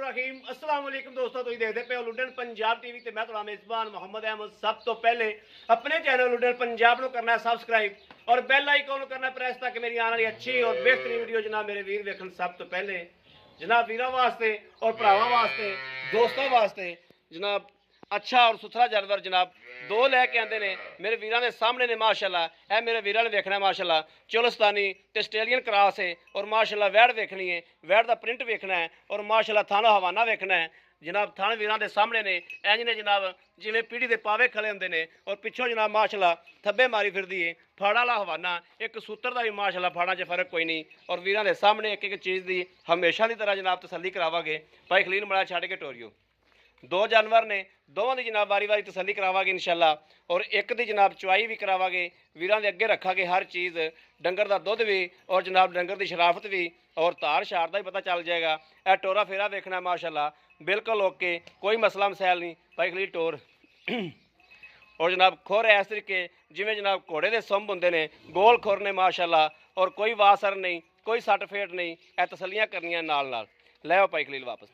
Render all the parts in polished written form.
रहीम अस्सलाम वालेकुम दोस्तों, तुम देखते पे हो लुडन पंजाब टीवी ते मैं तुम्हारा मेजबान मोहम्मद अहमद। सब तो पहले अपने चैनल लुडन पंजाब को करना है सब्सक्राइब और बेल आइकन करना प्रेस ताकि मेरी आने वाली अच्छी और बेहतरीन वीडियो जनाब मेरे वीर वेखन। सब तो पहले जनाब वीरों वास्ते और भरावां वास्ते दोस्तों वास्ते जनाब अच्छा और सुथरा जानवर जनाब दो लैके आते ने मेरे वीरों के सामने ने माशाल्लाह। यह मेरे वीरों ने वेखना माशाल्लाह चोलस्तानी ते आस्ट्रेलियन क्रॉस है और माशाल्लाह वैड़ वेखनी है, वैड़ का प्रिंट वेखना है और माशाल्लाह थाना हवाना वेखना है जनाब। थान वीरों के सामने ने इंज ने जनाब जिमें पीढ़ी के पावे खड़े होंगे ने और पिछों जनाब माशाल्लाह थब्बे मारी फिरदी है। फाड़ा वाला हवाना एक सूत्र का भी माशाल्लाह फाड़ा च फर्क कोई नहीं और वीरों के सामने एक एक चीज़ की हमेशा की तरह जनाब तसल्ली करावागे। भाई खलील मड़ा छड़ के टोरियो दो जानवर ने दोवां दी जनाब वारी वारी तसल्ली करावागे इंशाल्लाह और एक दी जनाब चुआई भी करावागे। वीरां दे अगे रखांगे हर चीज़, डंगर दा दुध भी और जनाब डंगर दी शराफत भी और धार शार दा भी पता चल जाएगा। यह टोरा फेरा वेखना माशाल्लाह बिल्कुल ओके, कोई मसला मसैल नहीं। भाई खलील टोर और जनाब खुर इस तरीके जिमें जनाब घोड़े के सुंब होंगे ने, गोल खुर ने माशाल्लाह और कोई वासर नहीं, कोई सट फेट नहीं। यह तसलियाँ करनियां नाल नाल। लै आओ भाई खलील वापस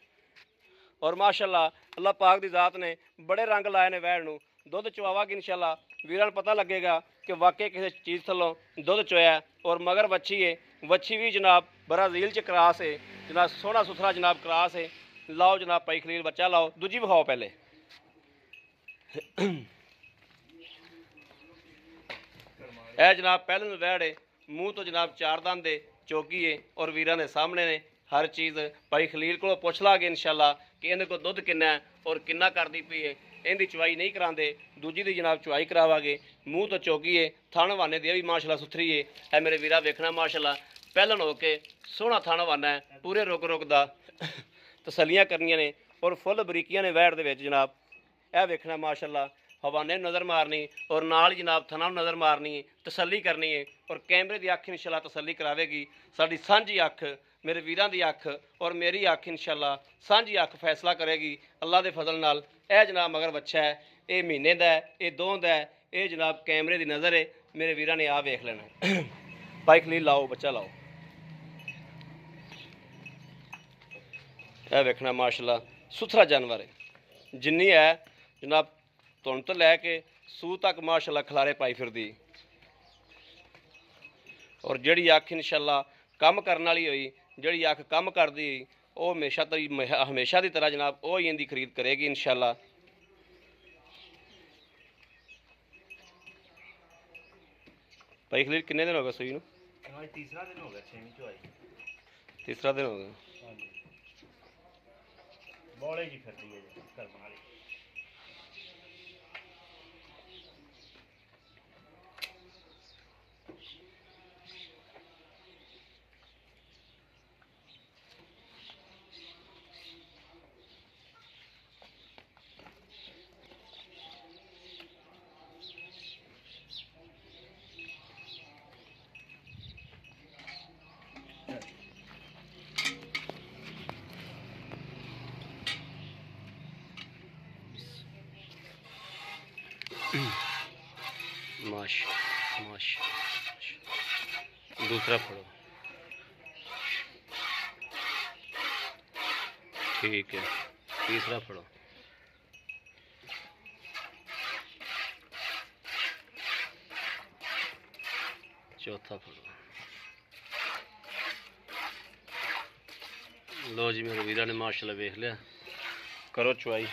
और माशाल्लाह अल्लाह पाक दी जात ने बड़े रंग लाए ने वैड़ नूं। दुध चुआवागे इंशाल्लाह वीरां नूं पता लगेगा कि वाकई किसी चीज़ थल्लों दुध चोया और मगर वच्छी है। वच्छी भी जनाब ब्राज़ील च क्रॉस है जनाब, सोहना सुथरा जनाब क्रॉस है। लाओ जनाब भाई खलील बच्चा लाओ, दूजी विखाओ पहले। यह जनाब पहले वैड़ है, मूँह तो जनाब चार दंद है, चौकी है और वीरां दे सामने ने हर चीज़। भाई खलील को पुछ लागे इंशाल्लाह कि इन्हें को दुध किन्ना है और किन्ना करती पई है। इनकी चुआई नहीं कराते, दूजी दी जनाब चुआई करावागे। मूँह तो चौकी है, थन वाने दी भी माशाल्लाह सुथरी है। है मेरे वीरा वेखना माशाल्लाह पहलन हो के सोहना थन वाना है, पूरे रुक रुक दा तसलियाँ करनियां ने और फुल बरीकियां ने वैड़ दे विच जनाब। यह वेखना माशाल्लाह हवाने नज़र मारनी और नाल जनाब थना नज़र मारनी है, तसल्ली करनी है और कैमरे की अख इंशाल्लाह तसल्ली करावेगी। साडी सांझी अख मेरे वीरां दी अख और मेरी अख इंशाल्लाह सांझी अख फैसला करेगी अल्लाह के फजल नाल। यह जनाब मगर बच्चा है, ये महीने का है, ये दो का है, ये जनाब कैमरे की नज़र है। मेरे वीरां ने आ वेख लेना। भाई खलील लाओ बच्चा लाओ। यह वेखना माशाल्लाह सुथरा जानवर है, जिन्नी है जनाब धुन तो लैके सूह तक माशाल्लाह खलारे पाई फिरदी और जिहड़ी अख इंशाल्लाह कम करने वाली हुई, जिहड़ी अख कम करदी हुई वो हमेशा की तरह जनाब वो ही इनकी खरीद करेगी इंशाल्लाह। भाई खलील किन्ने दिन हो गए सूई नूं? तीसरा दिन हो गया, 6वीं चुआई। तीसरा दिन हो गया। बौले जी फिरदी है जी कर्म वाली। माशा माशा दूसरा फड़ो, ठीक है। तीसरा फड़ो, चौथा फड़ो। लो जी मेरे वीरा ने माशाल्लाह वेख लिया, करो चुआई।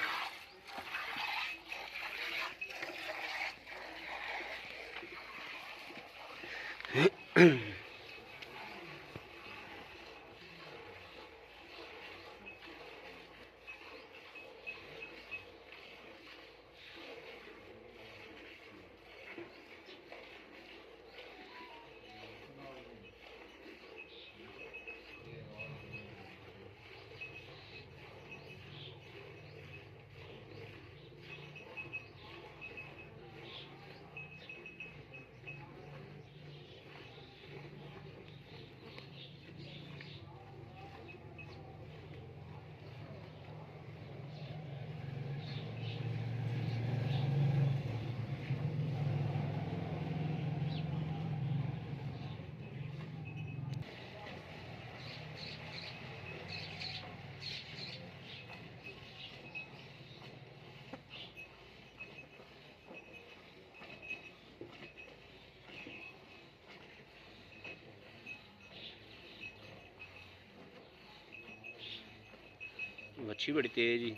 मच्छी बड़ी तेज ही।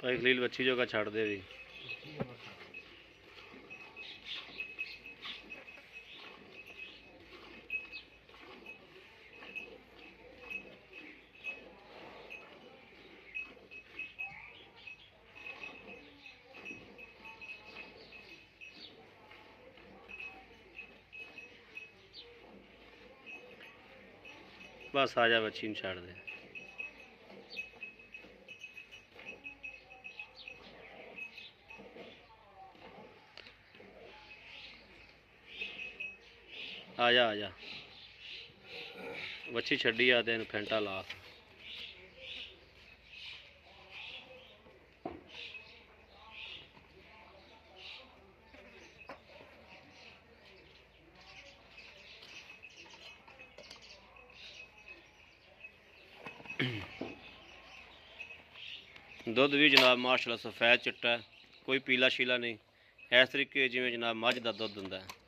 भाई खलील मच्छी जो का छड़ दे भी। बस आ जा मच्छी छड़ दे। आ जा मच्छी छड़ी आ तेन फेंटा ला। दुध भी जनाब माशाल्लाह सफ़ैद चिट्टा है, कोई पीला शीला नहीं। इस तरीके जिमें जनाब मझ का दुध होंदा है।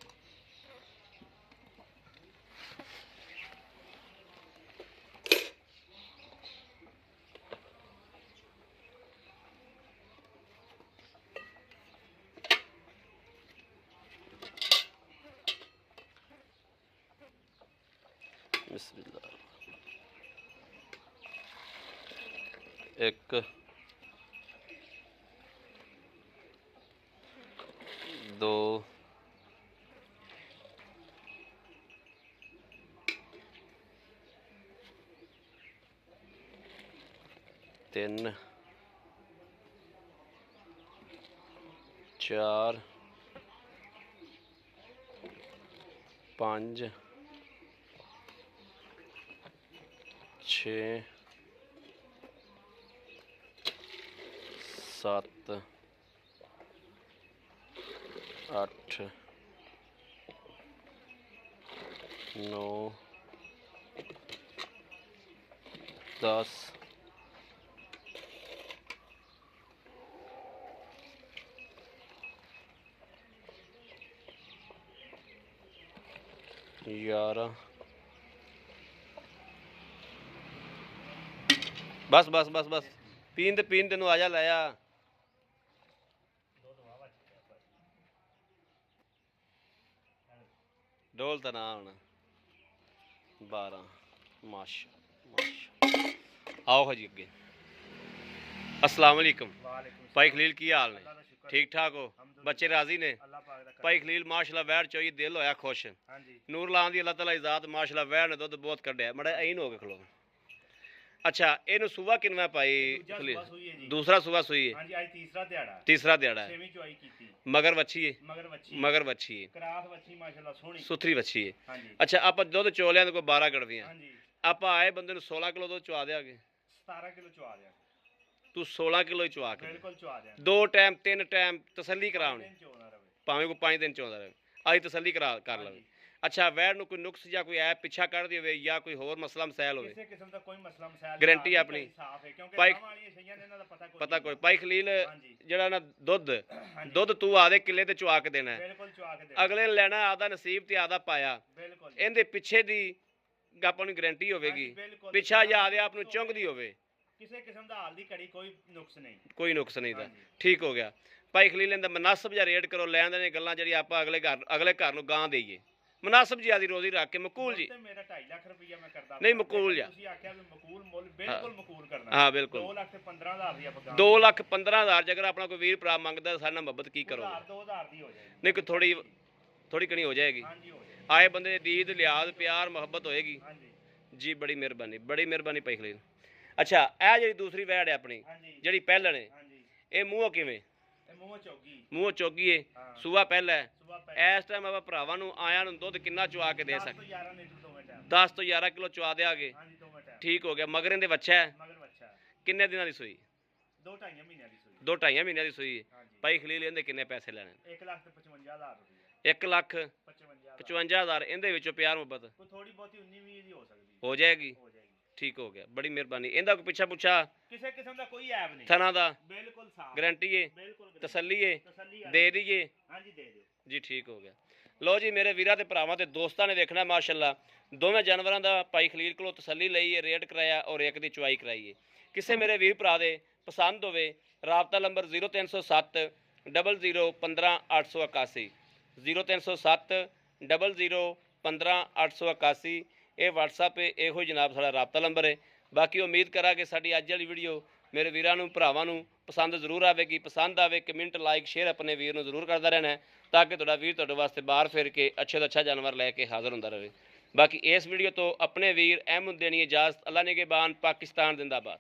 बिस्मिल्लाह। एक दो तीन चार पाँच छे सत्त अठ नौ 10 11 बस बस बस बस पीन तेन आ जा लाया डोल तो ना होना 12 माशा माशा आओ जी अगे अस्सलाम वालेकुम वालेकुम भाई खलील की हाल ने अल्लाह दा शुक्र ठीक ठाक हो बच्चे राजी ने अल्लाह पाक दा भाई खलील माशाल्लाह वैड़ चोई दिल होया खुश हां जी ਨੂਰ ਲਾਉਣ ਦੀ ਅੱਲਾਹ ਤਾਲਾ ਇਜ਼ਾਤ ਮਾਸ਼ਾਅੱਲਾ ਵੈੜ ਨੇ ਦੁੱਧ ਬਹੁਤ ਕੱਢਿਆ ਮੜਾ ਐਨ ਹੋ ਕੇ ਖਲੋ ਅੱਛਾ ਇਹਨੂੰ ਸੂਆ ਕਿੰਨਾ ਪਾਈ ਦੂਜਾ ਖਲੀਲ ਸੂਆ ਸੂਈ ਹੈ ਜੀ ਦੂਸਰਾ ਸੂਆ ਸੂਈ ਹੈ हां जी आज तीसरा दिहाड़ा ਤੀਸਰਾ ਦਿਹਾੜਾ ਹੈ छेवीं चुआई कीती ਮਗਰ ਵੱਛੀ ਹੈ मगर वच्छी ਵੱਛੀ ਹੈ करास वच्छी माशाल्लाह सोहनी ਸੁਥਰੀ ਵੱਛੀ ਹੈ हां जी ਅੱਛਾ ਆਪਾਂ ਦੁੱਧ ਚੋਲਿਆਂ ਦੇ ਕੋਈ 12 ਗੜਵੀਆਂ हां जी ਆਪਾਂ ਆਏ ਬੰਦੇ ਨੂੰ 16 ਕਿਲੋ ਦੁੱਧ ਚਵਾ ਦਿਆਂਗੇ 17 किलो चुआ दिया ਤੂੰ 16 ਕਿਲੋ ਹੀ ਚਵਾ ਕੇ ਦੇ। बिल्कुल चुआ दिया ਦੋ ਟਾਈਮ ਤਿੰਨ ਟਾਈਮ ਤਸੱਲੀ ਕਰਾਉਣੀ दिन चोना रवे ਭਾਵੇਂ ਕੋਈ 5 ਦਿਨ ਚੋਂਦਾ ਰਹੇ ਆਹੀ ਤਸੱਲੀ ਕਰ ਲਵੇ ਅੱਛਾ ਵੈੜ ਨੂੰ ਕੋਈ ਨੁਕਸ ਜਾਂ ਕੋਈ ਐਪ ਪਿੱਛਾ ਕੱਢ ਹੋਵੇ ਜਾਂ ਕੋਈ ਹੋਰ ਮਸਲਾ ਮਸੈਲ ਹੋਵੇ किसी किस्म का कोई मसला मसाइल गारंटी अपनी। साफ है क्योंकि भाई- गांव वाली सही ने इन्हां दा ਪਤਾ ਕੋਈ ਭਾਈ ਖਲੀਲ हां जी ਜਿਹੜਾ ਨਾ ਦੁੱਧ हां जी ਦੁੱਧ ਤੂੰ ਆਦੇ ਕਿੱਲੇ ਤੇ ਚਵਾ ਕੇ ਦੇਣਾ ਹੈ। बिल्कुल चुआ के दे ਅਗਲੇ ਨੇ ਲੈਣਾ ਆਦਾ ਨਸੀਬ ਤੇ ਆਦਾ ਪਾਇਆ बिल्कुल ਇਹਦੇ ਪਿੱਛੇ ਦੀ ਆਪਾਂ ਨੂੰ ਗਾਰੰਟੀ ਹੋਵੇਗੀ हाँ जी, बिल्कुल ਪਿੱਛਾ ਯਾਦ ਆਪ ਨੂੰ ਚੁੰਗਦੀ ਹੋਵੇ ਕਿਸੇ ਕਿਸਮ ਦਾ ਹਾਲ ਦੀ ਘੜੀ ਕੋਈ ਨੁਕਸ ਨਹੀਂ ਕੋਈ ਨੁਕਸ ਨਹੀਂ ਦਾ ਹਾਂਜੀ। ਠੀਕ ਹੋ ਗਿਆ ਭਾਈ ਖਲੀਲ ਇਹਦਾ ਮਨਾਸਬ ਜਿਹਾ ਰੇਟ ਕਰੋ ਲੈਣ ਦੇ ਨੇ ਗੱਲਾਂ ਜਿਹੜੀ ਆਪਾਂ ਅਗਲੇ ਘਰ ਨੂੰ ਗਾਂ ਦੇਈਏ ਮਨਾਸਬ ਜੀ ਆਦੀ ਰੋਜ਼ੀ ਰੱਖ ਕੇ ਮਕੂਲ ਜੀ ਤੇ ਮੇਰਾ 2.5 ਲੱਖ ਰੁਪਈਆ ਮੈਂ ਕਰਦਾ ਨਹੀਂ, ਮਕੂਲ ਜਾ। ਤੁਸੀਂ ਆਖਿਆ ਵੀ ਮਕੂਲ ਮੁੱਲ ਬਿਲਕੁਲ ਮਕੂਲ ਕਰਨਾ ਹਾਂ ਬਿਲਕੁਲ 2 ਲੱਖ ਤੇ 15,000 ਦੀ ਆਪਾਂ 2,15,000 ਜੇ ਅਗਰ ਆਪਣਾ ਕੋਈ ਵੀਰ ਭਰਾ ਮੰਗਦਾ ਤਾਂ ਸਾਡੇ ਨਾਲ ਮੁਹੱਬਤ ਕੀ ਕਰੋਗੇ 2,000 ਦੀ ਹੋ ਜਾਏਗੀ ਨਹੀਂ ਕੋਈ ਥੋੜੀ ਕਣੀ ਹੋ ਜਾਏਗੀ ਹਾਂਜੀ ਹੋ ਜਾਏਗੀ ਆਏ ਬੰਦੇ ਦੀ ਦੀਦ ਲਿਆਦ ਪਿਆਰ ਮੁਹੱਬਤ ਹੋਏਗੀ ਹਾਂਜੀ ਜੀ ਬੜੀ ਮਿਹਰਬਾਨੀ ਭਾਈ ਖਲੀਲ ਅੱਛਾ ਇਹ ਜਿਹੜੀ ਦੂਸਰੀ ਵੈੜ ਹੈ ਆਪਣੀ ਹਾਂਜੀ ਜਿਹੜੀ ਪਹਿਲਣ ਹੈ ਹਾਂਜੀ ਇਹ ਮੂੰਹੋਂ ਕਿਵੇਂ ਇਹ ਮੂੰਹ ਚੌਗੀ ਮੂੰਹੋਂ ਚੋਗੀ ਹੈ ਹਾਂ ਸੂਆ ਪਹਿਲਾ ਹੈ ਸਵੇਰ ਪੈ ਇਸ ਟਾਈਮ ਆਪਾਂ ਭਰਾਵਾਂ ਨੂੰ ਆਇਆਂ ਨੂੰ ਦੁੱਧ ਕਿੰਨਾ ਚਵਾ ਕੇ ਦੇ 10 ਸਕਦੇ ਤੋਂ 11 ਲੀਟਰ ਦੋਵੇਂ ਟਾਈਮ 10 ਤੋਂ 11 ਕਿਲੋ ਚਵਾ ਦਿਆਂਗੇ ਹਾਂਜੀ ਦੋਵੇਂ ਟਾਈਮ ਠੀਕ ਹੋ ਗਿਆ ਮਗਰ ਇਹਦੇ ਬੱਚਾ ਹੈ ਮਗਰ ਬੱਚਾ ਕਿੰਨੇ ਦਿਨਾਂ ਦੀ ਸੂਈ 2-2.5 ਮਹੀਨਿਆਂ ਦੀ ਸੂਈ 2-2.5 ਮਹੀਨਿਆਂ ਦੀ ਸੂਈ ਹੈ ਹਾਂਜੀ ਭਾਈ ਖਲੀਲ ਇਹਦੇ ਕਿੰਨੇ ਪੈਸੇ ਲੈਣੇ 1,55,000 ਰੁਪਏ 1,55,000 55,000 ਇਹਦੇ ਵਿੱਚੋਂ ਪਿਆਰ ਮੁਹੱਬਤ ਕੋਈ ਥੋੜੀ ਬਹੁਤੀ 19-20 ਦੀ ਹੋ ਸਕਦੀ ਹੋ ਜਾਏਗੀ ਹੋ ਜਾਏਗੀ ਠੀਕ ਹੋ ਗਿਆ ਬੜੀ ਮਿਹਰਬਾਨੀ ਇਹਦਾ ਕੋਈ ਪਿੱਛਾ ਪੁੱਛਾ ਕਿਸੇ ਕਿਸਮ ਦਾ ਕੋਈ ਐਬ ਨਹੀਂ ਥਣਾ ਦਾ ਬਿਲਕੁਲ ਸਾਫ ਗਾਰੰਟੀ ਹੈ ਬਿਲकुल guarantee, ਤਸੱਲੀ ਹੈ ਤਸੱਲੀ ਆ ਦੇ ਦਈਏ ਹਾਂਜੀ ਦੇ ਦਿਓ ਜੀ ਠੀਕ ਹੋ ਗਿਆ ਲੋ ਜੀ ਮੇਰੇ ਵੀਰਾਂ ਤੇ ਭਰਾਵਾਂ ਤੇ ਦੋਸਤਾਂ ਨੇ ਵੇਖਣਾ ਮਾਸ਼ਾਅੱਲਾ ਦੋਵੇਂ ਜਾਨਵਰਾਂ ਦਾ ਭਾਈ ਖਲੀਲ ਕੋਲੋਂ ਤਸੱਲੀ ਲਈ ਹੈ ਰੇਟ ਕਰਾਇਆ ਔਰ ਇੱਕ ਦੀ ਚੁਆਈ ਕਰਾਈ ਹੈ ਕਿਸੇ ਮੇਰੇ ਵੀਰ ਭਰਾ ਦੇ ਪਸੰਦ ਹੋਵੇ ਰਾਬਤਾ ਨੰਬਰ 0307 00 15 881 0307 00 15 881 ਇਹ WhatsApp ਇਹੋ ਜਨਾਬ ਸਾਡਾ ਰਾਬਤਾ ਨੰਬਰ ਹੈ ਬਾਕੀ ਉਮੀਦ ਕਰਾਂਗੇ ਸਾਡੀ ਅੱਜ ਵਾਲੀ ਵੀਡੀਓ ਮੇਰੇ ਵੀਰਾਂ ਨੂੰ ਭਰਾਵਾਂ ਨੂੰ ਪਸੰਦ ਜ਼ਰੂਰ ਆਵੇਗੀ ਪਸੰਦ ਆਵੇ ਕਮੈਂਟ ਲਾਈਕ ਸ਼ੇਅਰ ਆਪਣੇ ਵੀਰ ਨੂੰ ਜ਼ਰੂਰ ਕਰਦਾ ਰਹਿਣਾ ਹੈ ਤਾਂ ਕਿ ਤੁਹਾਡਾ ਵੀਰ ਤੁਹਾਡੇ ਵਾਸਤੇ ਬਾਹਰ ਫਿਰ ਕੇ ਅੱਛੇ ਤੋਂ ਅੱਛਾ ਜਾਨਵਰ ਲੈ ਕੇ ਹਾਜ਼ਰ ਹੁੰਦਾ ਰਹੇ ਬਾਕੀ ਇਸ ਵੀਡੀਓ ਤੋਂ ਆਪਣੇ ਵੀਰ ਅਹਿਮਦ ਦੇਣੀ ਇਜਾਜ਼ਤ ਅੱਲਾ ਨਿਗਹਿਬਾਨ ਪਾਕਿਸਤਾਨ ਜ਼ਿੰਦਾਬਾਦ